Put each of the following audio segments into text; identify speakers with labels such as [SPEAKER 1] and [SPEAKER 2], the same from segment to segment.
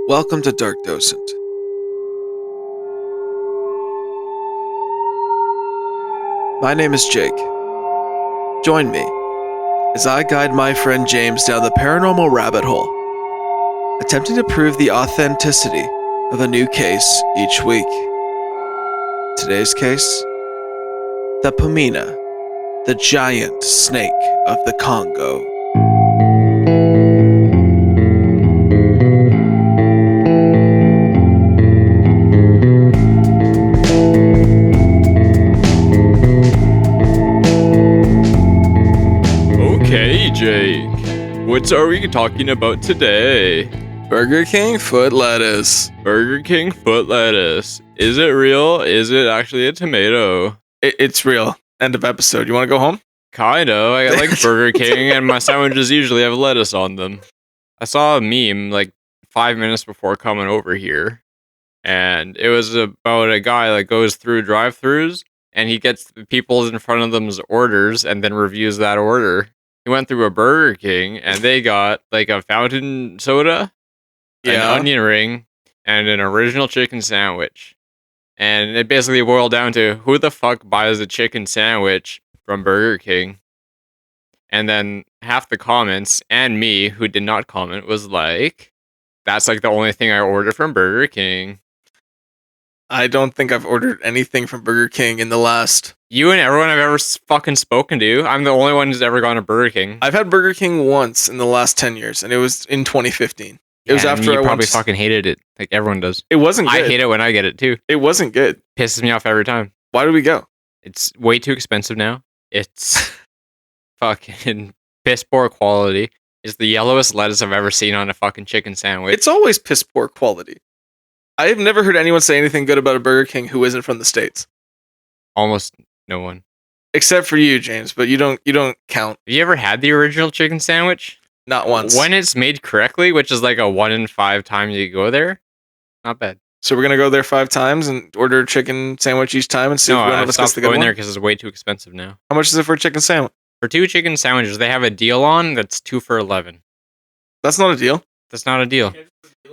[SPEAKER 1] Welcome to Dark Docent. My name is Jake. Join me as I guide my friend James down the paranormal rabbit hole, attempting to prove the authenticity of a new case each week. Today's case: the Pumina, the giant snake of the Congo.
[SPEAKER 2] Okay, Jake. What are we talking about today?
[SPEAKER 1] Burger King foot lettuce.
[SPEAKER 2] Burger King foot lettuce. Is it real? Is it actually a tomato?
[SPEAKER 1] It's real. End of episode. You want to go home?
[SPEAKER 2] Kind of. I like Burger King, and my sandwiches usually have lettuce on them. I saw a meme like 5 minutes before coming over here, and it was about a guy that goes through drive-thrus, and he gets the people in front of them's orders and then reviews that order. He went through a Burger King, and they got like a fountain soda, an onion ring, and an original chicken sandwich. And it basically boiled down to who the fuck buys a chicken sandwich from Burger King? And then half the comments, and me, who did not comment, was like, that's like the only thing I ordered from Burger King.
[SPEAKER 1] I don't think I've ordered anything from Burger King in the last...
[SPEAKER 2] You and everyone I've ever fucking spoken to. I'm the only one who's ever gone to Burger King.
[SPEAKER 1] I've had Burger King once in the last 10 years, and it was in 2015. It was after
[SPEAKER 2] you
[SPEAKER 1] I
[SPEAKER 2] probably fucking hated it, like everyone does.
[SPEAKER 1] It wasn't good.
[SPEAKER 2] I hate it when I get it too.
[SPEAKER 1] It wasn't good.
[SPEAKER 2] Pisses me off every time.
[SPEAKER 1] Why did we go?
[SPEAKER 2] It's way too expensive now. It's fucking piss poor quality. It's the yellowest lettuce I've ever seen on a fucking chicken sandwich.
[SPEAKER 1] It's always piss poor quality. I have never heard anyone say anything good about a Burger King who isn't from the States.
[SPEAKER 2] Almost no one.
[SPEAKER 1] Except for you, James, but you don't count.
[SPEAKER 2] Have you ever had the original chicken sandwich?
[SPEAKER 1] Not once.
[SPEAKER 2] When it's made correctly, which is like a 1 in 5 times you go there, not bad.
[SPEAKER 1] So we're gonna go there 5 times and order a chicken sandwich each time and see if one of us gets the good one?
[SPEAKER 2] No, I stopped going there because it's way too expensive now.
[SPEAKER 1] How much is it for a chicken sandwich?
[SPEAKER 2] For 2 chicken sandwiches, they have a deal on that's 2 for $11.
[SPEAKER 1] That's not a deal.
[SPEAKER 2] That's not a deal.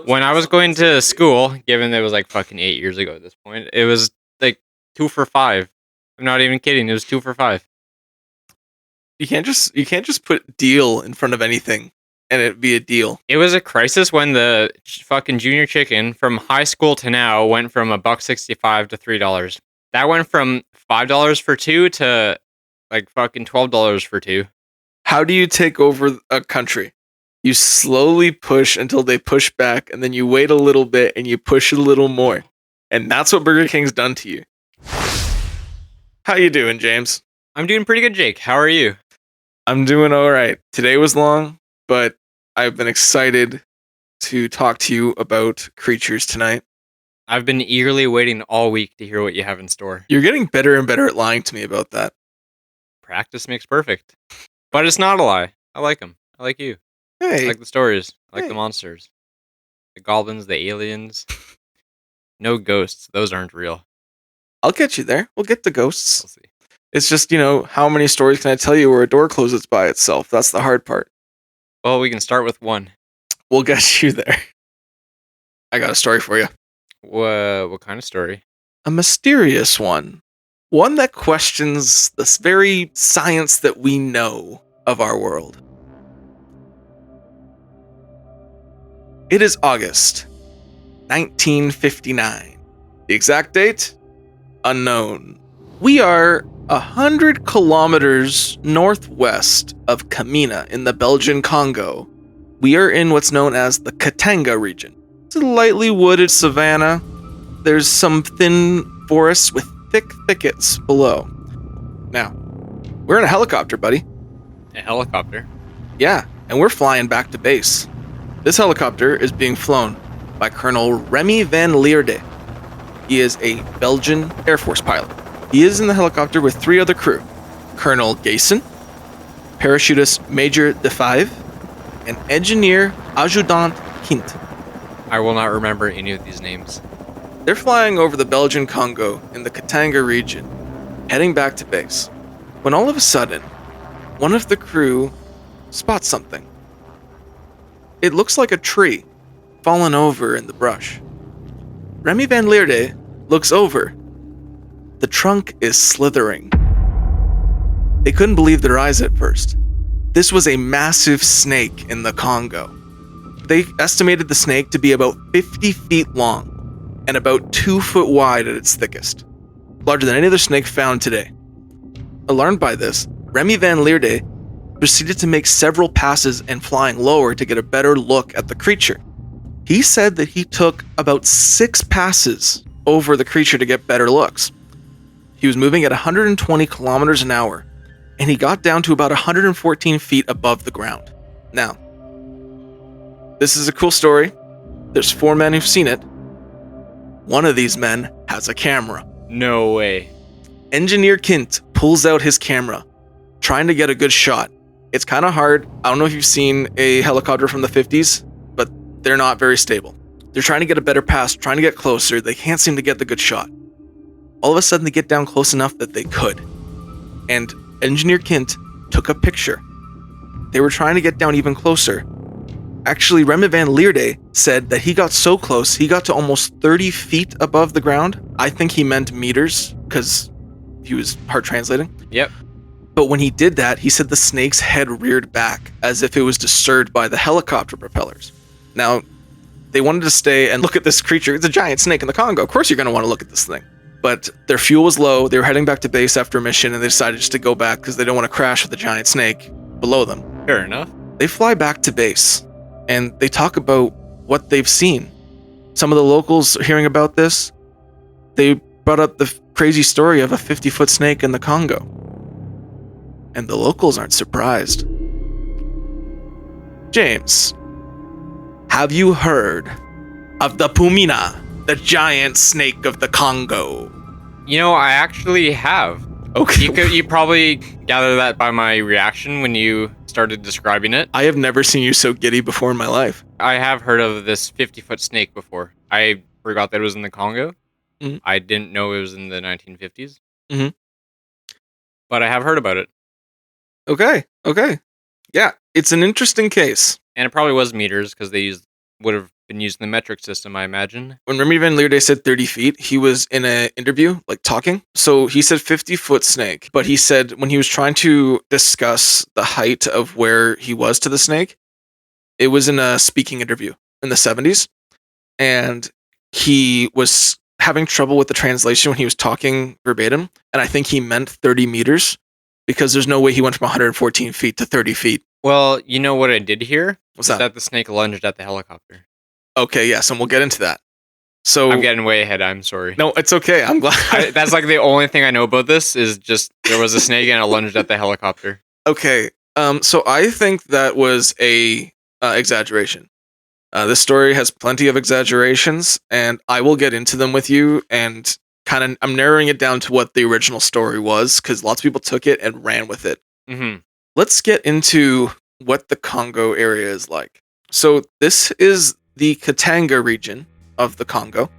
[SPEAKER 2] When I was going to school, given that it was like fucking 8 years ago at this point, it was like 2 for $5. I'm not even kidding. It was 2 for $5.
[SPEAKER 1] You can't just put deal in front of anything and it be a deal.
[SPEAKER 2] It was a crisis when the fucking junior chicken from high school to now went from $1.65 to $3. That went from $5 for 2 to like fucking $12 for 2.
[SPEAKER 1] How do you take over a country? You slowly push until they push back, and then you wait a little bit and you push a little more. And that's what Burger King's done to you. How you doing, James?
[SPEAKER 2] I'm doing pretty good, Jake. How are you?
[SPEAKER 1] I'm doing all right. Today was long, but I've been excited to talk to you about creatures tonight.
[SPEAKER 2] I've been eagerly waiting all week to hear what you have in store.
[SPEAKER 1] You're getting better and better at lying to me about that.
[SPEAKER 2] Practice makes perfect. But it's not a lie. I like them. I like you.
[SPEAKER 1] Hey.
[SPEAKER 2] I like the stories. I like the monsters. The goblins, the aliens. No ghosts. Those aren't real.
[SPEAKER 1] I'll get you there. We'll get the ghosts.
[SPEAKER 2] We'll see.
[SPEAKER 1] It's just, how many stories can I tell you where a door closes by itself? That's the hard part.
[SPEAKER 2] Well, we can start with one.
[SPEAKER 1] We'll get you there. I got a story for you.
[SPEAKER 2] What kind of story?
[SPEAKER 1] A mysterious one. One that questions this very science that we know of our world. It is August 1959. The exact date? Unknown. We are 100 kilometers northwest of Pumina in the Belgian Congo. We are in what's known as the Katanga region. It's a lightly wooded savanna. There's some thin forests with thick thickets below. Now, we're in a helicopter, buddy.
[SPEAKER 2] A helicopter?
[SPEAKER 1] Yeah, and we're flying back to base. This helicopter is being flown by Colonel Remy Van Lierde. He is a Belgian Air Force pilot. He is in the helicopter with 3 other crew. Colonel Gayson, parachutist Major DeFive, and engineer Adjutant Hint.
[SPEAKER 2] I will not remember any of these names.
[SPEAKER 1] They're flying over the Belgian Congo in the Katanga region, heading back to base, when all of a sudden, one of the crew spots something. It looks like a tree, fallen over in the brush. Remy Van Lierde looks over. The trunk is slithering. They couldn't believe their eyes at first. This was a massive snake in the Congo. They estimated the snake to be about 50 feet long and about 2 foot wide at its thickest, larger than any other snake found today. Alarmed by this, Remy Van Lierde proceeded to make several passes and flying lower to get a better look at the creature. He said that he took about 6 passes over the creature to get better looks. He was moving at 120 kilometers an hour, and he got down to about 114 feet above the ground. Now, this is a cool story. There's 4 men who've seen it. One of these men has a camera.
[SPEAKER 2] No way.
[SPEAKER 1] Engineer Kint pulls out his camera, trying to get a good shot. It's kind of hard. I don't know if you've seen a helicopter from the 50s, but they're not very stable. They're trying to get a better pass, trying to get closer. They can't seem to get the good shot. All of a sudden, they get down close enough that they could. And Engineer Kint took a picture. They were trying to get down even closer. Actually, Remy Van Lierde said that he got so close, he got to almost 30 feet above the ground. I think he meant meters, because he was hard translating.
[SPEAKER 2] Yep.
[SPEAKER 1] But when he did that, he said the snake's head reared back, as if it was disturbed by the helicopter propellers. Now, they wanted to stay and look at this creature. It's a giant snake in the Congo. Of course you're going to want to look at this thing. But their fuel was low. They were heading back to base after a mission, and they decided just to go back because they don't want to crash with the giant snake below them.
[SPEAKER 2] Fair enough.
[SPEAKER 1] They fly back to base, and they talk about what they've seen. Some of the locals hearing about this, they brought up the crazy story of a 50-foot snake in the Congo. And the locals aren't surprised. James, have you heard of the Pumina, the giant snake of the Congo?
[SPEAKER 2] You know, I actually have.
[SPEAKER 1] Okay.
[SPEAKER 2] You probably gather that by my reaction when you started describing it.
[SPEAKER 1] I have never seen you so giddy before in my life.
[SPEAKER 2] I have heard of this 50-foot snake before. I forgot that it was in the Congo.
[SPEAKER 1] Mm-hmm.
[SPEAKER 2] I didn't know it was in the 1950s.
[SPEAKER 1] Mm-hmm.
[SPEAKER 2] But I have heard about it.
[SPEAKER 1] Okay. Yeah, it's an interesting case.
[SPEAKER 2] And it probably was meters because they would have been using the metric system, I imagine.
[SPEAKER 1] When Remy Van Lierde said 30 feet, he was in an interview, talking. So he said 50-foot snake, but he said when he was trying to discuss the height of where he was to the snake, it was in a speaking interview in the 70s. And he was having trouble with the translation when he was talking verbatim. And I think he meant 30 meters because there's no way he went from 114 feet to 30 feet.
[SPEAKER 2] Well, you know what I did hear?
[SPEAKER 1] What's that?
[SPEAKER 2] That the snake lunged at the helicopter.
[SPEAKER 1] Okay, yes, and we'll get into that. So
[SPEAKER 2] I'm getting way ahead. I'm sorry.
[SPEAKER 1] No, it's okay. I'm glad.
[SPEAKER 2] That's the only thing I know about this is just there was a snake and it lunged at the helicopter.
[SPEAKER 1] Okay. So I think that was a exaggeration. This story has plenty of exaggerations, and I will get into them with you. And I'm narrowing it down to what the original story was because lots of people took it and ran with it.
[SPEAKER 2] Mm-hmm.
[SPEAKER 1] Let's get into what the Congo area is like. So this is the Katanga region of the Congo.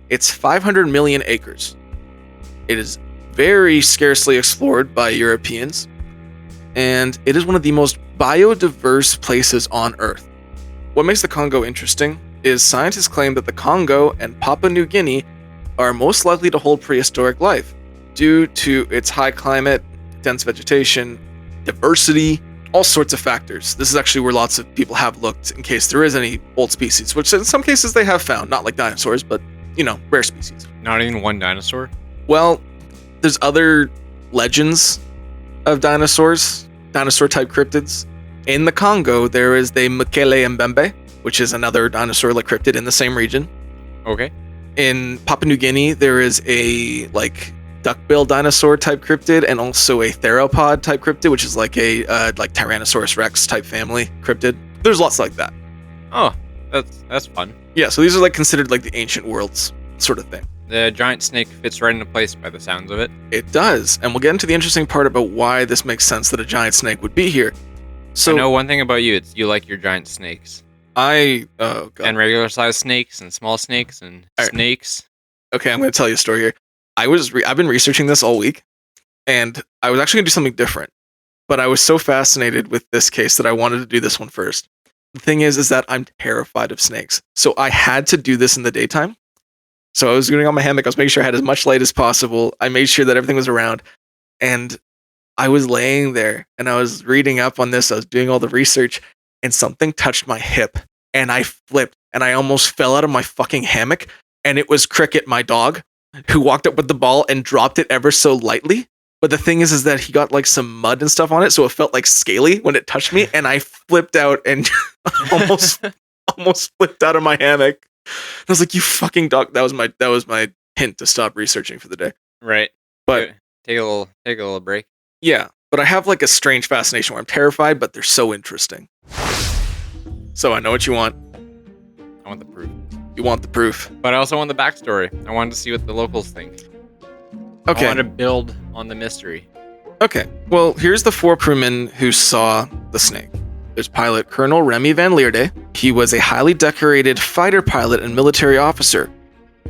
[SPEAKER 1] It's 500 million acres. It is very scarcely explored by Europeans, and it is one of the most biodiverse places on Earth. What makes the Congo interesting is scientists claim that the Congo and Papua New Guinea are most likely to hold prehistoric life due to its high climate, dense vegetation, diversity, all sorts of factors. This is actually where lots of people have looked in case there is any old species, which in some cases they have found, not like dinosaurs, but, rare species.
[SPEAKER 2] Not even one dinosaur?
[SPEAKER 1] Well, there's other legends of dinosaurs, dinosaur-type cryptids. In the Congo, there is the Mekele Mbembe, which is another dinosaur-like cryptid in the same region.
[SPEAKER 2] Okay.
[SPEAKER 1] In Papua New Guinea, there is a, duckbill dinosaur type cryptid and also a theropod type cryptid, which is a Tyrannosaurus Rex type family cryptid. There's lots like that.
[SPEAKER 2] Oh, that's fun.
[SPEAKER 1] Yeah, so these are considered the ancient worlds sort of thing.
[SPEAKER 2] The giant snake fits right into place by the sounds of it.
[SPEAKER 1] It does, and we'll get into the interesting part about why this makes sense that a giant snake would be here. So
[SPEAKER 2] I know one thing about you, it's you like your giant snakes.
[SPEAKER 1] Oh god.
[SPEAKER 2] And regular sized snakes and small snakes and snakes.
[SPEAKER 1] Okay, I'm going to tell you a story here. I've been researching this all week, and I was actually going to do something different, but I was so fascinated with this case that I wanted to do this one first. The thing is that I'm terrified of snakes. So I had to do this in the daytime. So I was doing on my hammock. I was making sure I had as much light as possible. I made sure that everything was around. And I was laying there and I was reading up on this. I was doing all the research and something touched my hip and I flipped and I almost fell out of my fucking hammock. And it was Cricket, my dog, who walked up with the ball and dropped it ever so lightly. But the thing is that he got like some mud and stuff on it. So it felt like scaly when it touched me. And I flipped out and almost flipped out of my hammock. I was like, "You fucking dog!" That was my hint to stop researching for the day.
[SPEAKER 2] Right.
[SPEAKER 1] But
[SPEAKER 2] take a little break.
[SPEAKER 1] yeah, but I have like a strange fascination where I'm terrified, but they're so interesting. So I know what you want.
[SPEAKER 2] I want the proof.
[SPEAKER 1] You want the proof,
[SPEAKER 2] But I also want the backstory. I wanted to see what the locals think.
[SPEAKER 1] okay?
[SPEAKER 2] I want to build on the mystery.
[SPEAKER 1] Okay. Well, here's the four crewmen who saw the snake. There's pilot Colonel Remy Van Lierde. He was a highly decorated fighter pilot and military officer.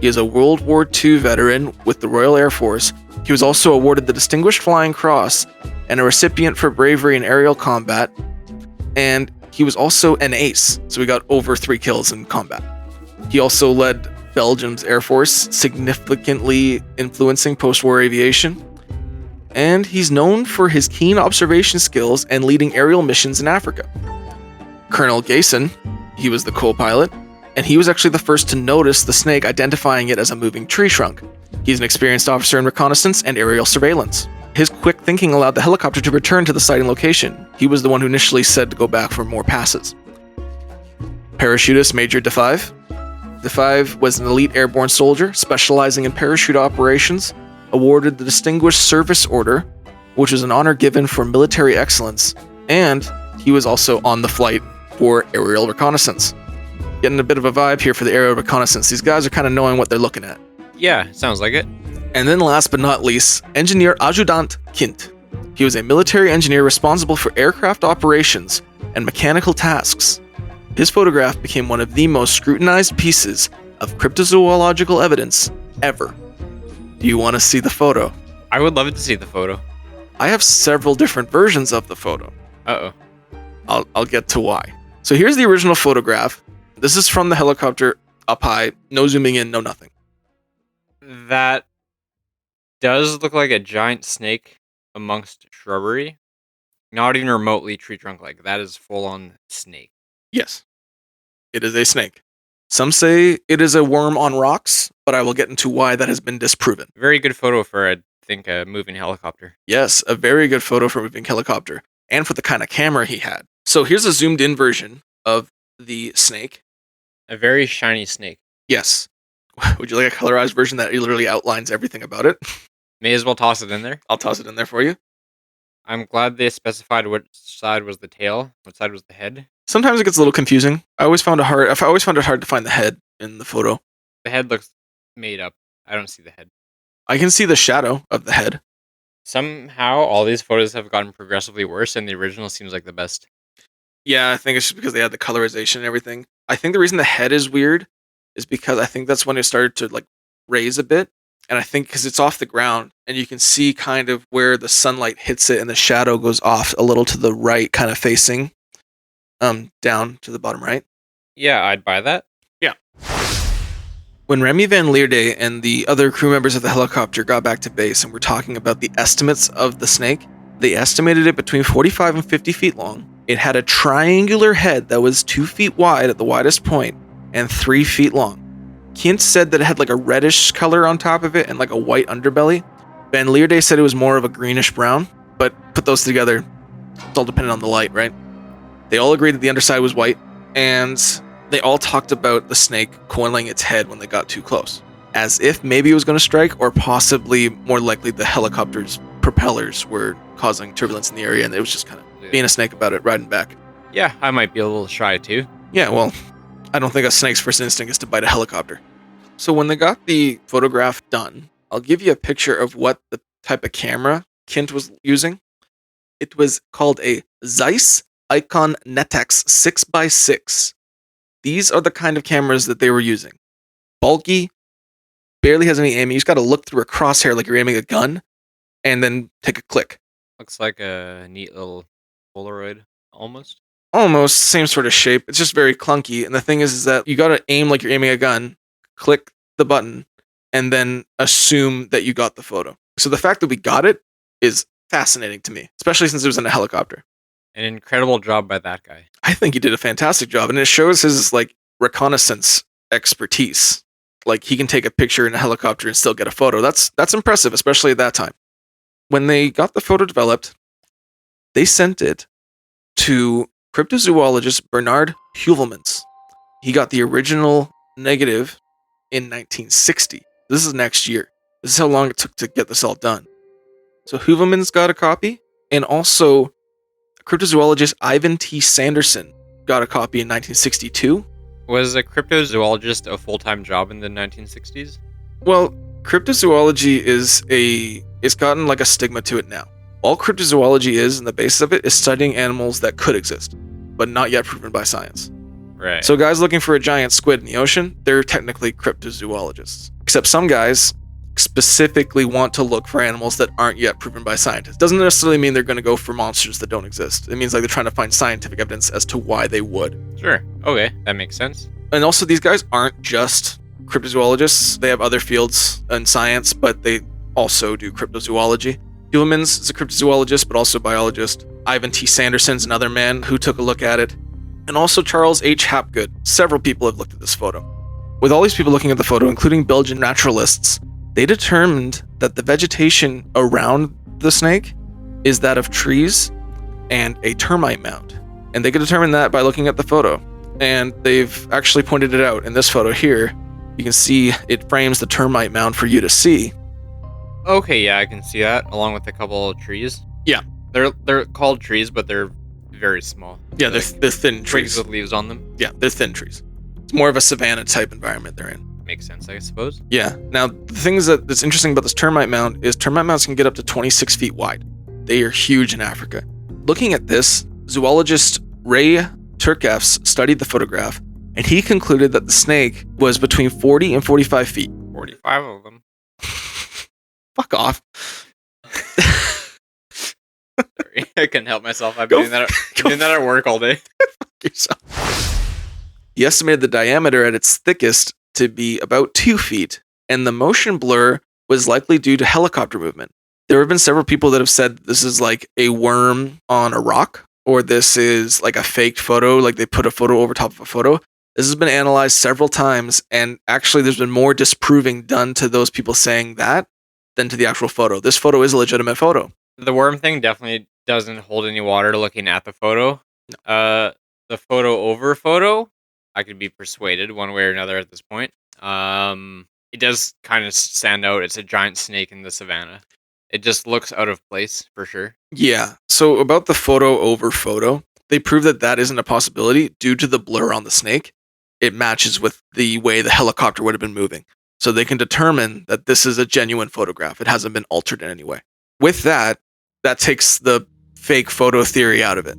[SPEAKER 1] He is a World War II veteran with the Royal Air Force. He was also awarded the Distinguished Flying Cross and a recipient for bravery in aerial combat. And he was also an ace, so he got over 3 kills in combat. He also led Belgium's Air Force, significantly influencing post-war aviation. And he's known for his keen observation skills and leading aerial missions in Africa. Colonel Gayson, he was the co-pilot, and he was actually the first to notice the snake, identifying it as a moving tree trunk. He's an experienced officer in reconnaissance and aerial surveillance. His quick thinking allowed the helicopter to return to the sighting location. He was the one who initially said to go back for more passes. Parachutist Major DeFive. DeFive was an elite airborne soldier specializing in parachute operations, awarded the Distinguished Service Order, which is an honor given for military excellence, and he was also on the flight for aerial reconnaissance. Getting a bit of a vibe here for the aerial reconnaissance. These guys are kind of knowing what they're looking at.
[SPEAKER 2] Yeah, sounds like it.
[SPEAKER 1] And then last but not least, Engineer Adjutant Kint. He was a military engineer responsible for aircraft operations and mechanical tasks. His photograph became one of the most scrutinized pieces of cryptozoological evidence ever. Do you want to see the photo?
[SPEAKER 2] I would love to see the photo.
[SPEAKER 1] I have several different versions of the photo.
[SPEAKER 2] Uh-oh.
[SPEAKER 1] I'll get to why. So here's the original photograph. This is from the helicopter up high. No zooming in, no nothing.
[SPEAKER 2] That does look like a giant snake amongst shrubbery. Not even remotely tree trunk-like. That is full-on snake.
[SPEAKER 1] Yes. It is a snake. Some say it is a worm on rocks, but I will get into why that has been disproven.
[SPEAKER 2] Very good photo for, I think, a moving helicopter.
[SPEAKER 1] Yes, a very good photo for a moving helicopter, and for the kind of camera he had. So here's a zoomed-in version of the snake.
[SPEAKER 2] A very shiny snake.
[SPEAKER 1] Yes. Would you like a colorized version that literally outlines everything about it?
[SPEAKER 2] May as well toss it in there.
[SPEAKER 1] I'll toss it in there for you.
[SPEAKER 2] I'm glad they specified what side was the tail, what side was the head.
[SPEAKER 1] Sometimes it gets a little confusing. I always found it hard to find the head in the photo.
[SPEAKER 2] The head looks made up. I don't see the head.
[SPEAKER 1] I can see the shadow of the head.
[SPEAKER 2] Somehow, all these photos have gotten progressively worse, and the original seems like the best.
[SPEAKER 1] Yeah, I think it's just because they had the colorization and everything. I think the reason the head is weird is because I think that's when it started to like raise a bit. And I think because it's off the ground and you can see kind of where the sunlight hits it and the shadow goes off a little to the right, kind of facing down to the bottom right.
[SPEAKER 2] Yeah, I'd buy that.
[SPEAKER 1] Yeah. When Remy Van Lierde and the other crew members of the helicopter got back to base and were talking about the estimates of the snake, they estimated it between 45 and 50 feet long. It had a triangular head that was 2 feet wide at the widest point and 3 feet long. Kint said that it had like a reddish color on top of it and like a white underbelly. Van Lierde said it was more of a greenish brown, but put those together, it's all dependent on the light, right? They all agreed that the underside was white, and they all talked about the snake coiling its head when they got too close, as if maybe it was going to strike, or possibly more likely the helicopter's propellers were causing turbulence in the area and it was just kind of being a snake about it, riding back.
[SPEAKER 2] Yeah, I might be a little shy too.
[SPEAKER 1] Yeah, well, I don't think a snake's first instinct is to bite a helicopter. So when they got the photograph done, I'll give you a picture of what the type of camera Kint was using. It was called a Zeiss Icon Netex 6x6. These are the kind of cameras that they were using. Bulky, barely has any aiming. You just got to look through a crosshair like you're aiming a gun, and then take a click.
[SPEAKER 2] Looks like a neat little Polaroid, almost.
[SPEAKER 1] almost same sort of shape. It's just very clunky. And the thing is that you got to aim like you're aiming a gun, click the button, and then assume that you got the photo. So the fact that we got it is fascinating to me, especially since it was in a helicopter.
[SPEAKER 2] An incredible job by that guy.
[SPEAKER 1] I think he did a fantastic job, and it shows his like reconnaissance expertise. Like he can take a picture in a helicopter and still get a photo. That's impressive, especially at that time. When they got the photo developed, they sent it to cryptozoologist Bernard Heuvelmans. He got the original negative in 1960. This is next year. This is how long it took to get this all done. So Heuvelmans got a copy, and also cryptozoologist Ivan T. Sanderson got a copy in 1962.
[SPEAKER 2] Was a cryptozoologist a full-time job in the 1960s?
[SPEAKER 1] Well, cryptozoology it's gotten like a stigma to it now. All cryptozoology is, and the basis of it, is studying animals that could exist, but not yet proven by science.
[SPEAKER 2] Right.
[SPEAKER 1] So guys looking for a giant squid in the ocean, they're technically cryptozoologists. Except some guys specifically want to look for animals that aren't yet proven by scientists. Doesn't necessarily mean they're going to go for monsters that don't exist. It means like they're trying to find scientific evidence as to why they would.
[SPEAKER 2] Sure. Okay, that makes sense.
[SPEAKER 1] And also these guys aren't just cryptozoologists. They have other fields in science, but they also do cryptozoology. Heuvelmans is a cryptozoologist, but also a biologist. Ivan T. Sanderson's another man who took a look at it. And also Charles H. Hapgood. Several people have looked at this photo. With all these people looking at the photo, including Belgian naturalists, they determined that the vegetation around the snake is that of trees and a termite mound. And they could determine that by looking at the photo. And they've actually pointed it out in this photo here. You can see it frames the termite mound for you to see.
[SPEAKER 2] Okay, yeah, I can see that, along with a couple of trees.
[SPEAKER 1] Yeah.
[SPEAKER 2] They're called trees, but they're very small.
[SPEAKER 1] Yeah, they're thin trees.
[SPEAKER 2] Twigs with leaves on them.
[SPEAKER 1] Yeah, they're thin trees. It's more of a savanna type environment they're in.
[SPEAKER 2] Makes sense, I suppose.
[SPEAKER 1] Yeah. Now, the thing that's interesting about this termite mound is termite mounds can get up to 26 feet wide. They are huge in Africa. Looking at this, zoologist Ray Turkefs studied the photograph, and he concluded that the snake was between 40 and 45 feet.
[SPEAKER 2] 45 of them.
[SPEAKER 1] Fuck off.
[SPEAKER 2] Sorry, I couldn't help myself. I've been doing that at work all day.
[SPEAKER 1] Fuck yourself. He estimated the diameter at its thickest to be about 2 feet, and the motion blur was likely due to helicopter movement. There have been several people that have said this is like a worm on a rock, or this is like a faked photo, like they put a photo over top of a photo. This has been analyzed several times, and actually there's been more disproving done to those people saying that than to the actual photo. This photo is a legitimate photo.
[SPEAKER 2] The worm thing definitely doesn't hold any water looking at the photo.
[SPEAKER 1] No.
[SPEAKER 2] The photo over photo, I could be persuaded one way or another at this point. It does kind of stand out. It's a giant snake in the savannah. It just looks out of place for sure.
[SPEAKER 1] Yeah. So about the photo over photo, they prove that that isn't a possibility due to the blur on the snake. It matches with the way the helicopter would have been moving. So they can determine that this is a genuine photograph. It hasn't been altered in any way. With that, that takes the fake photo theory out of it.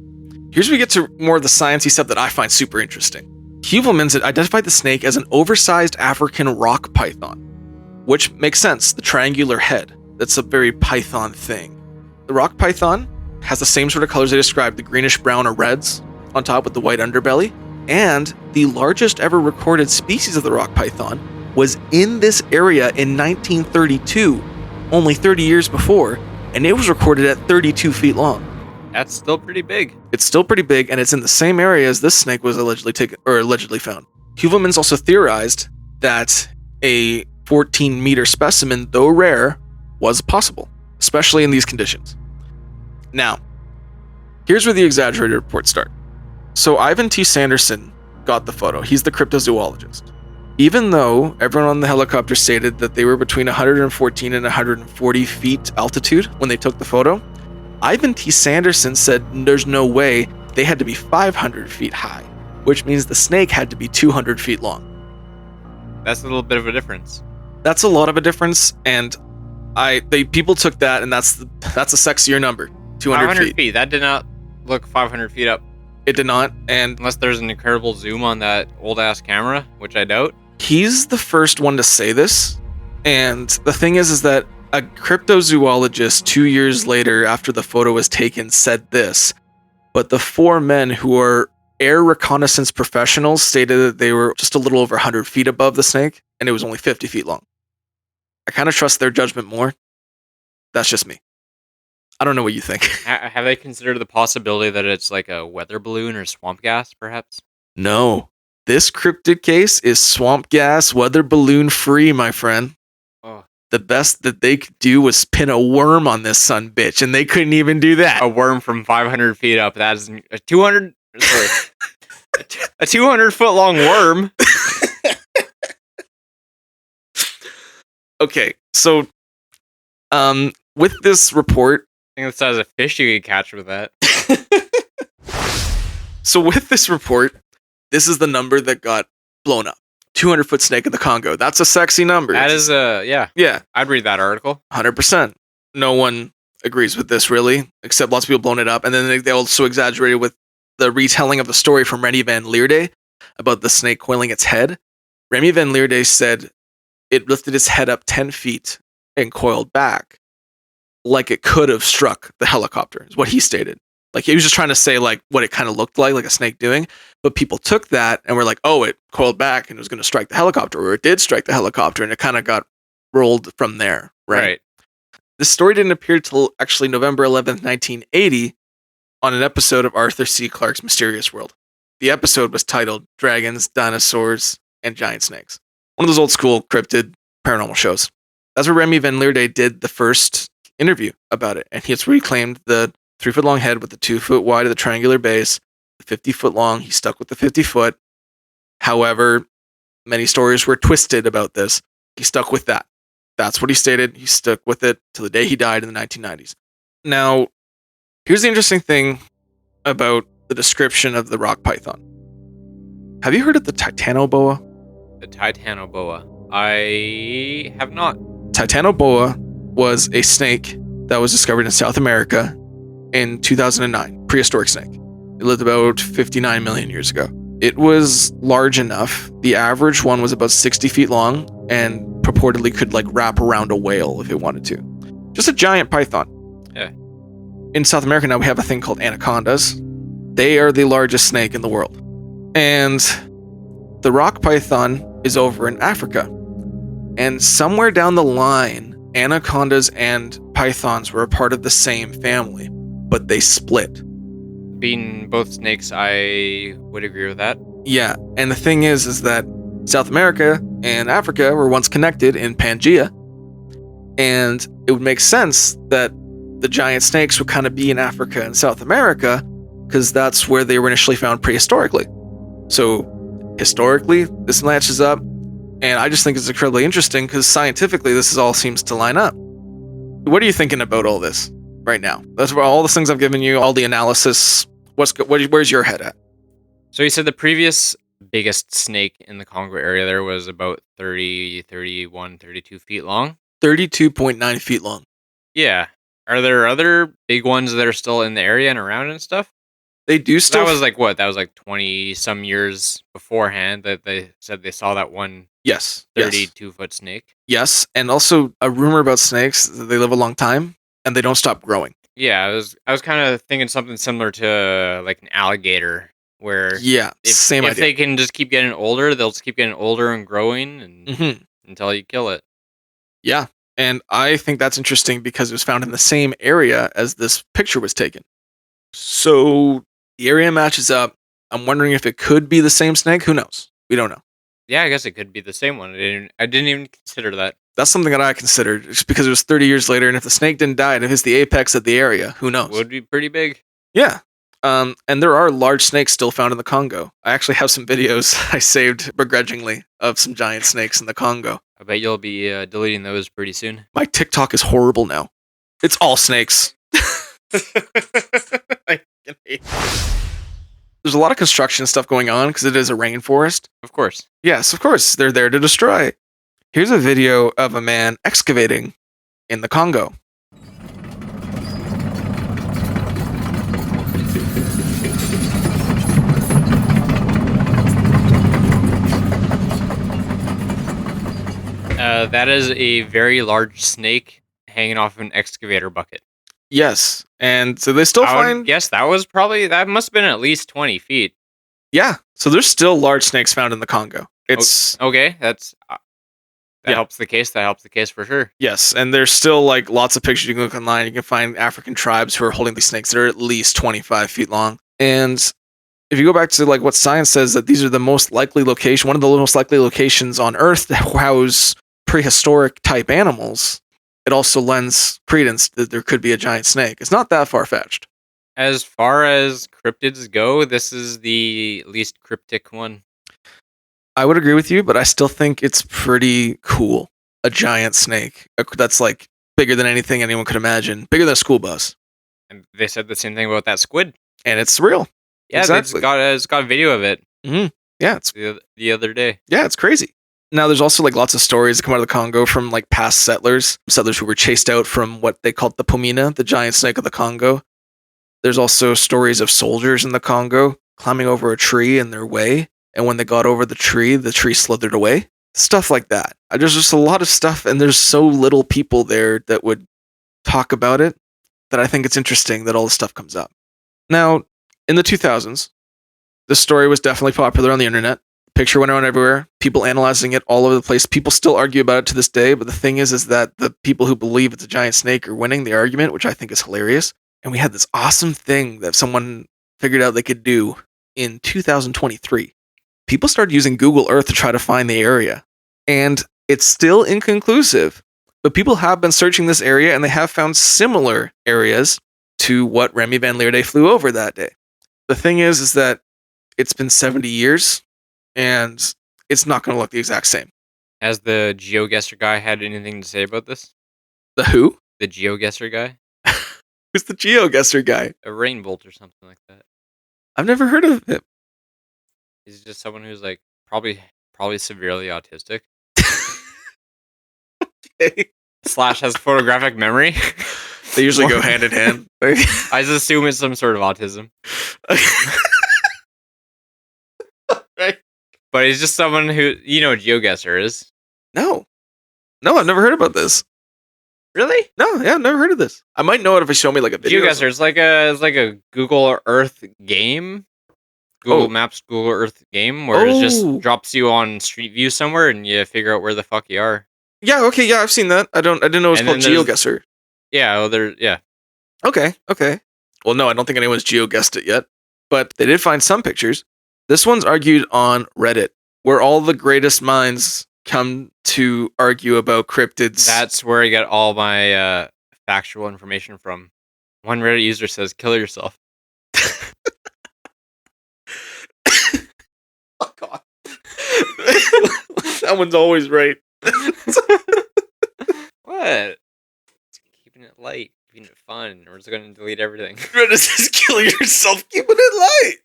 [SPEAKER 1] Here's where we get to more of the sciencey stuff that I find super interesting. Heuvelmans had identified the snake as an oversized African rock python, which makes sense, the triangular head. That's a very python thing. The rock python has the same sort of colors I described, the greenish brown or reds on top with the white underbelly, and the largest ever recorded species of the rock python was in this area in 1932, only 30 years before, and it was recorded at 32 feet long.
[SPEAKER 2] That's still pretty big.
[SPEAKER 1] It's still pretty big, and it's in the same area as this snake was allegedly found. Heuvelmans also theorized that a 14-meter specimen, though rare, was possible, especially in these conditions. Now, here's where the exaggerated reports start. So Ivan T. Sanderson got the photo. He's the cryptozoologist. Even though everyone on the helicopter stated that they were between 114 and 140 feet altitude when they took the photo, Ivan T. Sanderson said there's no way, they had to be 500 feet high, which means the snake had to be 200 feet long.
[SPEAKER 2] That's a little bit of a difference.
[SPEAKER 1] That's a lot of a difference, and people took that, and that's a sexier number, 200 feet.
[SPEAKER 2] That did not look 500 feet up.
[SPEAKER 1] It did not, and
[SPEAKER 2] unless there's an incredible zoom on that old-ass camera, which I doubt.
[SPEAKER 1] He's the first one to say this, and the thing is that a cryptozoologist 2 years later after the photo was taken said this, but the 4 men who are air reconnaissance professionals stated that they were just a little over 100 feet above the snake, and it was only 50 feet long. I kind of trust their judgment more. That's just me. I don't know what you think.
[SPEAKER 2] Have they considered the possibility that it's like a weather balloon or swamp gas, perhaps?
[SPEAKER 1] No. This cryptid case is swamp gas, weather balloon free, my friend.
[SPEAKER 2] Oh.
[SPEAKER 1] The best that they could do was pin a worm on this son bitch, and they couldn't even do that.
[SPEAKER 2] A worm from 500 feet up. That is a 200... Sorry. A 200-foot long worm.
[SPEAKER 1] Okay, so with this report,
[SPEAKER 2] I think the size of a fish you could catch with that.
[SPEAKER 1] So with this report, this is the number that got blown up. 200-foot snake in the Congo. That's a sexy number.
[SPEAKER 2] That is yeah.
[SPEAKER 1] Yeah.
[SPEAKER 2] I'd read that article.
[SPEAKER 1] 100%. No one agrees with this, really, except lots of people blown it up. And then they also exaggerated with the retelling of the story from Remy Van Lierde about the snake coiling its head. Remy Van Lierde said it lifted its head up 10 feet and coiled back like it could have struck the helicopter, is what he stated. Like, he was just trying to say, like, what it kind of looked like a snake doing. But people took that and were like, oh, it coiled back and it was going to strike the helicopter, or it did strike the helicopter, and it kind of got rolled from there, right? This story didn't appear till actually November 11th, 1980, on an episode of Arthur C. Clarke's Mysterious World. The episode was titled Dragons, Dinosaurs, and Giant Snakes. One of those old school cryptid paranormal shows. That's where Remy Van Lierde did the first interview about it. And it's where he claimed the 3-foot long head with the 2-foot wide of the triangular base, the 50-foot long. He stuck with the 50-foot. However, many stories were twisted about this. He stuck with that. That's what he stated. He stuck with it till the day he died in the 1990s. Now, here's the interesting thing about the description of the rock python. Have you heard of the titanoboa?
[SPEAKER 2] The titanoboa. I have not.
[SPEAKER 1] Titanoboa was a snake that was discovered in South America in 2009. Prehistoric snake. It lived about 59 million years ago. It was large enough. The average one was about 60 feet long and purportedly could like wrap around a whale if it wanted to. Just a giant python.
[SPEAKER 2] Yeah.
[SPEAKER 1] In South America now we have a thing called anacondas. They are the largest snake in the world. And the rock python is over in Africa. And somewhere down the line, anacondas and pythons were a part of the same family, but they split.
[SPEAKER 2] Being both snakes, I would agree with that.
[SPEAKER 1] Yeah, and the thing is that South America and Africa were once connected in Pangea, and it would make sense that the giant snakes would kind of be in Africa and South America, because that's where they were initially found prehistorically. So, historically, this matches up, and I just think it's incredibly interesting, because scientifically, this all seems to line up. What are you thinking about all this right now? That's where all the things I've given you, all the analysis. Where's your head at?
[SPEAKER 2] So you said the previous biggest snake in the Congo area there was about 30, 31, 32 feet long?
[SPEAKER 1] 32.9 feet long.
[SPEAKER 2] Yeah. Are there other big ones that are still in the area and around and stuff?
[SPEAKER 1] They do still...
[SPEAKER 2] That was like what? That was like 20-some years beforehand that they said they saw that one 32-foot snake.
[SPEAKER 1] Yes, and also a rumor about snakes, that they live a long time, and they don't stop growing.
[SPEAKER 2] Yeah, I was kind of thinking something similar to like an alligator, where
[SPEAKER 1] same idea.
[SPEAKER 2] If they can just keep getting older, they'll just keep getting older and growing and until you kill it.
[SPEAKER 1] Yeah, and I think that's interesting because it was found in the same area as this picture was taken. So the area matches up. I'm wondering if it could be the same snake. Who knows? We don't know.
[SPEAKER 2] Yeah, I guess it could be the same one. I didn't even consider that.
[SPEAKER 1] That's something that I considered, just because it was 30 years later, and if the snake didn't die, and if it's the apex of the area, who knows?
[SPEAKER 2] It would be pretty big.
[SPEAKER 1] Yeah. And there are large snakes still found in the Congo. I actually have some videos I saved begrudgingly of some giant snakes in the Congo.
[SPEAKER 2] I bet you'll be deleting those pretty soon.
[SPEAKER 1] My TikTok is horrible now. It's all snakes. There's a lot of construction stuff going on because it is a rainforest.
[SPEAKER 2] Of course.
[SPEAKER 1] Yes, of course. They're there to destroy. Here's a video of a man excavating in the Congo.
[SPEAKER 2] That is a very large snake hanging off an excavator bucket.
[SPEAKER 1] Yes. And so they still
[SPEAKER 2] I would
[SPEAKER 1] find...
[SPEAKER 2] guess that must have been at least 20 feet.
[SPEAKER 1] Yeah. So there's still large snakes found in the Congo. It's...
[SPEAKER 2] Okay, that
[SPEAKER 1] Yeah.
[SPEAKER 2] helps the case. That helps the case for sure.
[SPEAKER 1] Yes, and there's still like lots of pictures you can look online. You can find African tribes who are holding these snakes that are at least 25 feet long. And if you go back to like what science says, that these are the most likely location, one of the most likely locations on Earth to house prehistoric type animals, it also lends credence that there could be a giant snake. It's not that far fetched.
[SPEAKER 2] As far as cryptids go, this is the least cryptic one.
[SPEAKER 1] I would agree with you, but I still think it's pretty cool. A giant snake that's like bigger than anything anyone could imagine, bigger than a school bus.
[SPEAKER 2] And they said the same thing about that squid.
[SPEAKER 1] And it's real.
[SPEAKER 2] Yeah,
[SPEAKER 1] exactly.
[SPEAKER 2] It's got a video of it.
[SPEAKER 1] Mm-hmm. Yeah, it's
[SPEAKER 2] the other day.
[SPEAKER 1] Yeah, it's crazy. Now, there's also like lots of stories that come out of the Congo from like past settlers who were chased out from what they called the Pumina, the giant snake of the Congo. There's also stories of soldiers in the Congo climbing over a tree in their way, and when they got over the tree slithered away. Stuff like that. There's just a lot of stuff, and there's so little people there that would talk about it that I think it's interesting that all this stuff comes up. Now, in the 2000s, this story was definitely popular on the internet. Picture went around everywhere. People analyzing it all over the place. People still argue about it to this day, but the thing is that the people who believe it's a giant snake are winning the argument, which I think is hilarious. And we had this awesome thing that someone figured out they could do in 2023. People started using Google Earth to try to find the area. And it's still inconclusive, but people have been searching this area and they have found similar areas to what Remy Van Lierde flew over that day. The thing is that it's been 70 years and it's not going to look the exact same.
[SPEAKER 2] Has the GeoGuessr guy had anything to say about this?
[SPEAKER 1] The who?
[SPEAKER 2] The GeoGuessr guy?
[SPEAKER 1] Who's the GeoGuessr guy?
[SPEAKER 2] A Rainbolt or something like that.
[SPEAKER 1] I've never heard of him.
[SPEAKER 2] He's just someone who's like probably severely autistic.
[SPEAKER 1] Okay.
[SPEAKER 2] / has photographic memory.
[SPEAKER 1] They usually go hand in hand.
[SPEAKER 2] I just assume it's some sort of autism.
[SPEAKER 1] Right.
[SPEAKER 2] But he's just someone who, GeoGuessr is.
[SPEAKER 1] No, I've never heard about this.
[SPEAKER 2] Really?
[SPEAKER 1] No, yeah, I've never heard of this. I might know it if you show me like a video.
[SPEAKER 2] GeoGuessr is like a Google Earth game. Google Maps, Google Earth game where it just drops you on Street View somewhere and you figure out where the fuck you are.
[SPEAKER 1] Yeah, okay, yeah, I've seen that. I didn't know it was called GeoGuessr.
[SPEAKER 2] Yeah, well, yeah.
[SPEAKER 1] Okay. Well, no, I don't think anyone's GeoGuessed it yet, but they did find some pictures. This one's argued on Reddit, where all the greatest minds come to argue about cryptids.
[SPEAKER 2] That's where I get all my factual information from. One Reddit user says, "Kill yourself."
[SPEAKER 1] Oh, God. That one's always right.
[SPEAKER 2] What? Keeping it light, keeping it fun. We're just going to delete everything.
[SPEAKER 1] Reddit says, "Kill yourself, keeping it light."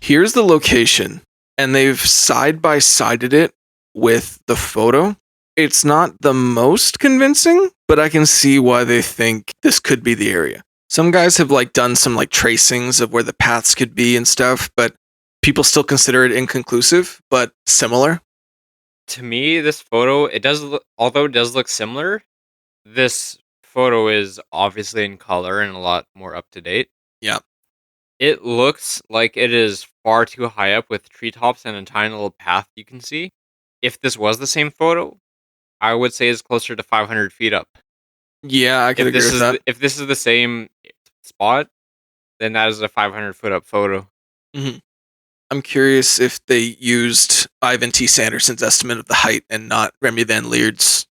[SPEAKER 1] Here's the location, and they've side-by-sided it with the photo. It's not the most convincing, but I can see why they think this could be the area. Some guys have done some tracings of where the paths could be and stuff, but people still consider it inconclusive, but similar.
[SPEAKER 2] To me, this photo, although it does look similar, this photo is obviously in color and a lot more up to date.
[SPEAKER 1] Yeah.
[SPEAKER 2] It looks like it is far too high up with treetops and a tiny little path you can see. If this was the same photo, I would say it's closer to 500 feet up.
[SPEAKER 1] Yeah, I can agree with that.
[SPEAKER 2] If this is the same spot, then that is a 500 foot up photo.
[SPEAKER 1] Mm-hmm. I'm curious if they used Ivan T. Sanderson's estimate of the height and not Remy Van Lierde's,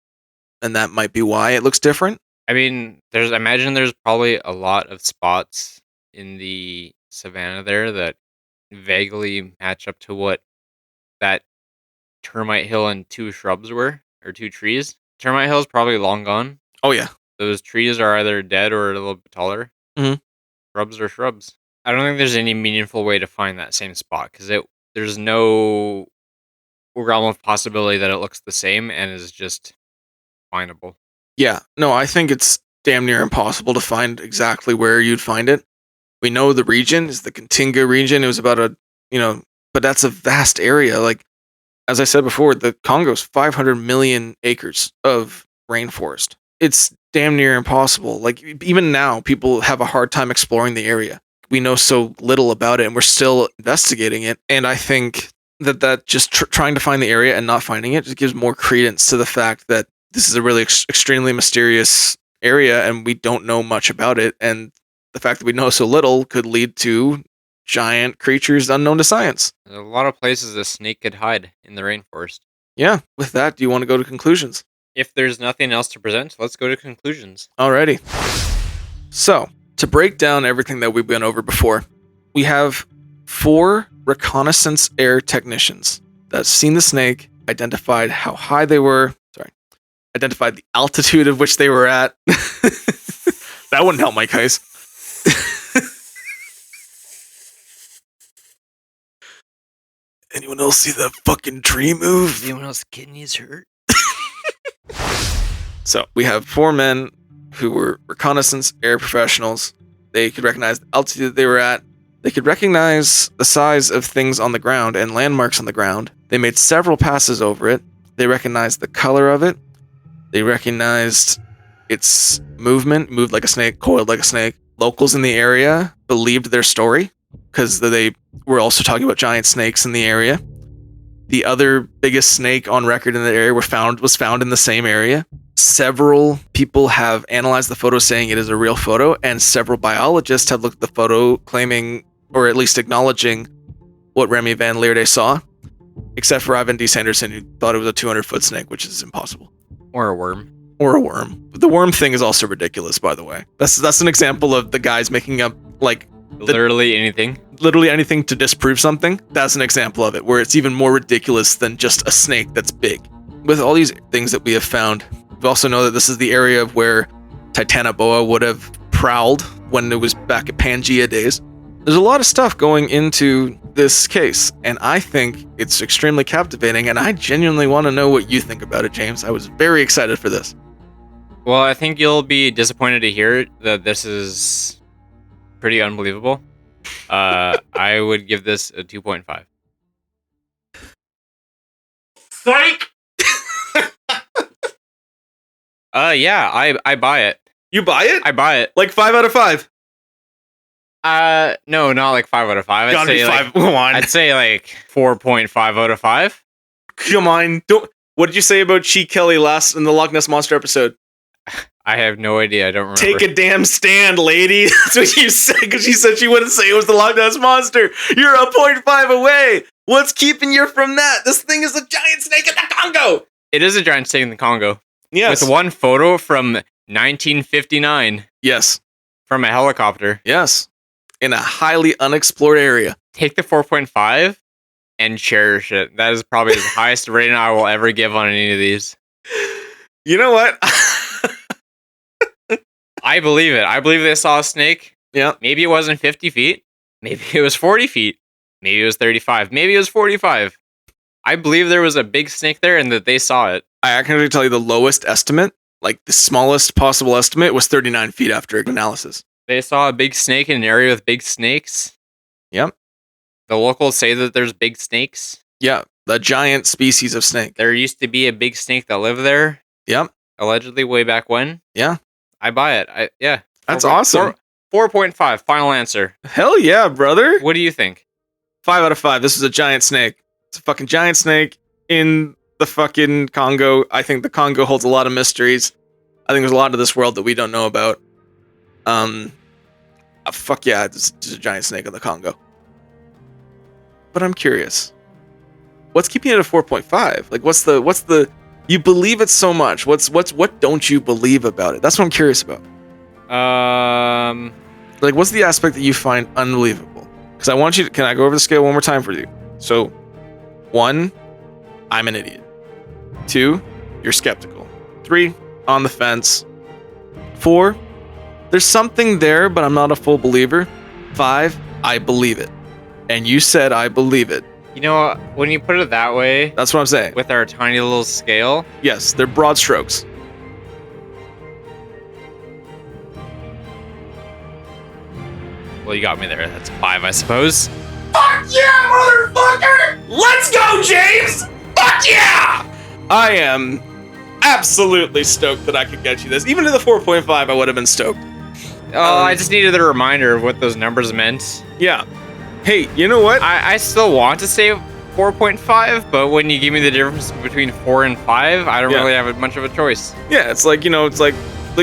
[SPEAKER 1] and that might be why it looks different.
[SPEAKER 2] I mean, I imagine there's probably a lot of spots in the savannah there that vaguely match up to what that termite hill and 2 shrubs were, or 2 trees. Termite hill is probably long gone.
[SPEAKER 1] Oh, yeah.
[SPEAKER 2] Those trees are either dead or a little bit taller.
[SPEAKER 1] Mm-hmm.
[SPEAKER 2] Shrubs are shrubs. I don't think there's any meaningful way to find that same spot because there's no realm of possibility that it looks the same and is just findable.
[SPEAKER 1] Yeah, no, I think it's damn near impossible to find exactly where you'd find it. We know the region is the Continga region. It was about but that's a vast area. As I said before, the Congo's 500 million acres of rainforest. it's damn near impossible. Like, even now, people have a hard time exploring the area. We know so little about it, and we're still investigating it. And I think that just trying to find the area and not finding it just gives more credence to the fact that this is a really extremely mysterious area, and we don't know much about it. And the fact that we know so little could lead to giant creatures unknown to science.
[SPEAKER 2] There's a lot of places a snake could hide in the rainforest.
[SPEAKER 1] Yeah. With that, do you want to go to conclusions?
[SPEAKER 2] If there's nothing else to present, let's go to conclusions.
[SPEAKER 1] Alrighty. So, to break down everything that we've been over before, we have 4 reconnaissance air technicians that have seen the snake, identified how high they were, identified the altitude of which they were at. That wouldn't help my case. Anyone else see that fucking tree move?
[SPEAKER 2] Anyone else kidneys hurt?
[SPEAKER 1] So, we have 4 men who were reconnaissance air professionals. They could recognize the altitude that they were at. They could recognize the size of things on the ground and landmarks on the ground. They made several passes over it. They recognized the color of it. They recognized its movement, moved like a snake, coiled like a snake. Locals in the area believed their story because they were also talking about giant snakes in the area. The other biggest snake on record in the area was found in the same area. Several people have analyzed the photo saying it is a real photo, and several biologists have looked at the photo claiming, or at least acknowledging, what Remy Van Lierde saw, except for Ivan D. Sanderson, who thought it was a 200-foot snake, which is impossible.
[SPEAKER 2] Or a worm.
[SPEAKER 1] Or a worm. The worm thing is also ridiculous, by the way. That's an example of the guys making up, like...
[SPEAKER 2] Literally anything
[SPEAKER 1] to disprove something. That's an example of it, where it's even more ridiculous than just a snake that's big. With all these things that we have found, we also know that this is the area of where Titanoboa would have prowled when it was back at Pangea days. There's a lot of stuff going into this case, and I think it's extremely captivating, and I genuinely want to know what you think about it, James. I was very excited for this.
[SPEAKER 2] Well, I think you'll be disappointed to hear that this is pretty unbelievable. I would give this a 2.5.
[SPEAKER 1] Psych!
[SPEAKER 2] Yeah, I buy it.
[SPEAKER 1] You buy it?
[SPEAKER 2] I buy it.
[SPEAKER 1] Like 5 out of 5?
[SPEAKER 2] No, not like 5 out of 5.
[SPEAKER 1] Gotta be 5. Come on.
[SPEAKER 2] I'd say like 4.5 out of 5.
[SPEAKER 1] Come on. What did you say about Chi Kelly last in the Loch Ness Monster episode?
[SPEAKER 2] I have no idea. I don't remember.
[SPEAKER 1] Take a damn stand, lady. That's what you said, because she said she wouldn't say it was the Loch Ness Monster. You're a 0.5 away. What's keeping you from that? This thing is a giant snake in the Congo.
[SPEAKER 2] It is a giant snake in the Congo.
[SPEAKER 1] Yes.
[SPEAKER 2] With one photo from 1959.
[SPEAKER 1] Yes.
[SPEAKER 2] From a helicopter.
[SPEAKER 1] Yes. In a highly unexplored area.
[SPEAKER 2] Take the 4.5 and cherish it. That is probably the highest rating I will ever give on any of these.
[SPEAKER 1] You know what?
[SPEAKER 2] I believe it. I believe they saw a snake.
[SPEAKER 1] Yeah.
[SPEAKER 2] Maybe it wasn't 50 feet. Maybe it was 40 feet. Maybe it was 35. Maybe it was 45. I believe there was a big snake there and that they saw it.
[SPEAKER 1] I can actually tell you the lowest estimate, like the smallest possible estimate, was 39 feet after analysis.
[SPEAKER 2] They saw a big snake in an area with big snakes.
[SPEAKER 1] Yep.
[SPEAKER 2] The locals say that there's big snakes.
[SPEAKER 1] Yeah, the giant species of snake.
[SPEAKER 2] There used to be a big snake that lived there.
[SPEAKER 1] Yep.
[SPEAKER 2] Allegedly way back when.
[SPEAKER 1] Yeah.
[SPEAKER 2] I buy it. Yeah.
[SPEAKER 1] That's awesome.
[SPEAKER 2] 4.5. Final answer.
[SPEAKER 1] Hell yeah, brother.
[SPEAKER 2] What do you think?
[SPEAKER 1] 5 out of 5. This is a giant snake. It's a fucking giant snake in the fucking Congo. I think the Congo holds a lot of mysteries. I think there's a lot of this world that we don't know about. Fuck yeah, it's just a giant snake in the Congo. But I'm curious. What's keeping it at 4.5? Like, what's the you believe it so much. What don't you believe about it? That's what I'm curious about. Like, what's the aspect that you find unbelievable? Because I want you to, can I go over the scale one more time for you? So, 1, I'm an idiot. 2, you're skeptical. 3, on the fence. 4, there's something there, but I'm not a full believer. 5, I believe it. And you said I believe it.
[SPEAKER 2] You know, when you put it that way...
[SPEAKER 1] That's what I'm saying.
[SPEAKER 2] With our tiny little scale...
[SPEAKER 1] Yes, they're broad strokes.
[SPEAKER 2] Well, you got me there. That's 5, I suppose.
[SPEAKER 1] Fuck yeah, motherfucker! Let's go, James! Fuck yeah! I am absolutely stoked that I could get you this. Even to the 4.5, I would have been stoked.
[SPEAKER 2] I just needed a reminder of what those numbers meant.
[SPEAKER 1] Yeah. Hey, you know what?
[SPEAKER 2] I still want to say 4.5, but when you give me the difference between 4 and 5, I don't really have much of a choice.
[SPEAKER 1] Yeah, it's like, it's like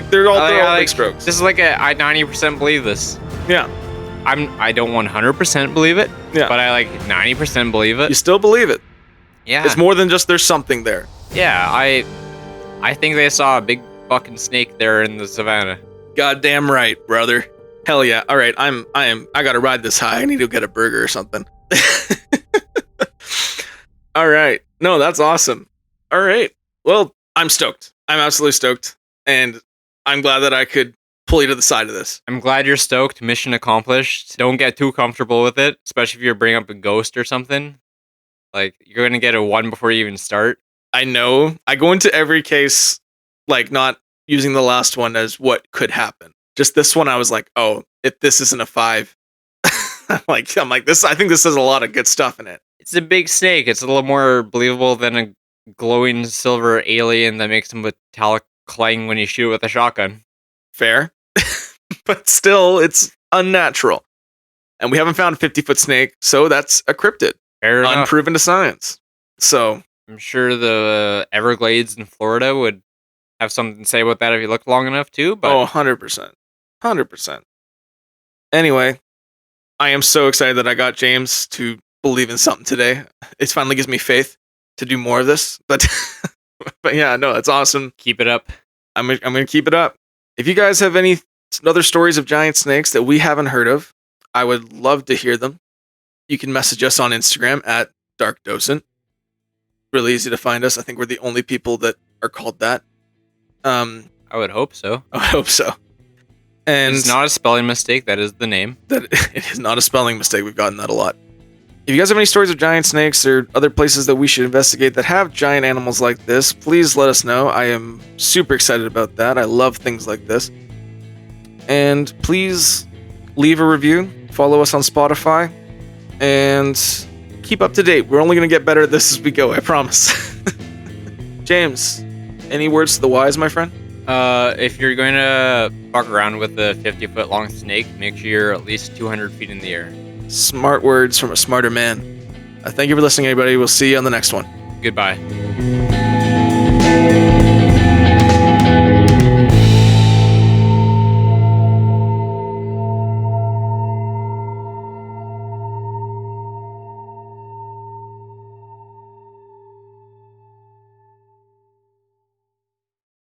[SPEAKER 1] they're all big strokes.
[SPEAKER 2] This is like I 90% believe this.
[SPEAKER 1] Yeah.
[SPEAKER 2] I don't 100% believe it, but I like 90% believe it.
[SPEAKER 1] You still believe it.
[SPEAKER 2] Yeah.
[SPEAKER 1] It's more than just there's something there.
[SPEAKER 2] Yeah, I think they saw a big fucking snake there in the savannah.
[SPEAKER 1] Goddamn right, brother. Hell yeah. All right, I gotta ride this high. I need to get a burger or something. All right. No, that's awesome. All right. Well, I'm stoked. I'm absolutely stoked. And I'm glad that I could pull you to the side of this.
[SPEAKER 2] I'm glad you're stoked. Mission accomplished. Don't get too comfortable with it, especially if you're bringing up a ghost or something. Like, you're going to get a 1 before you even start.
[SPEAKER 1] I know. I go into every case, like, not using the last one as what could happen. Just this one, I was like, oh, if this isn't a 5, I'm like this. I think this has a lot of good stuff in it.
[SPEAKER 2] It's a big snake. It's a little more believable than a glowing silver alien that makes a metallic clang when you shoot it with a shotgun.
[SPEAKER 1] Fair. But still, it's unnatural. And we haven't found a 50-foot snake, so that's a cryptid.
[SPEAKER 2] Fair enough.
[SPEAKER 1] Unproven to science. So
[SPEAKER 2] I'm sure the Everglades in Florida would have something to say about that if you looked long enough too. But
[SPEAKER 1] 100%. 100%. Anyway, I am so excited that I got James to believe in something today. It finally gives me faith to do more of this. But yeah, no, it's awesome.
[SPEAKER 2] Keep it up.
[SPEAKER 1] I'm going to keep it up. If you guys have any other stories of giant snakes that we haven't heard of, I would love to hear them. You can message us on Instagram at darkdocent. Really easy to find us. I think we're the only people that are called that.
[SPEAKER 2] I would hope so.
[SPEAKER 1] I hope so. And
[SPEAKER 2] it's not a spelling mistake. That is the name.
[SPEAKER 1] That it is not a spelling mistake. We've gotten that a lot. If you guys have any stories of giant snakes or other places that we should investigate that have giant animals like this, please let us know. I am super excited about that. I love things like this. And please leave a review. Follow us on Spotify. And keep up to date. We're only going to get better at this as we go, I promise. James, any words to the wise, my friend?
[SPEAKER 2] If you're going to fuck around with a 50-foot long snake, make sure you're at least 200 feet in the air.
[SPEAKER 1] Smart words from a smarter man. Thank you for listening, everybody. We'll see you on the next one.
[SPEAKER 2] Goodbye.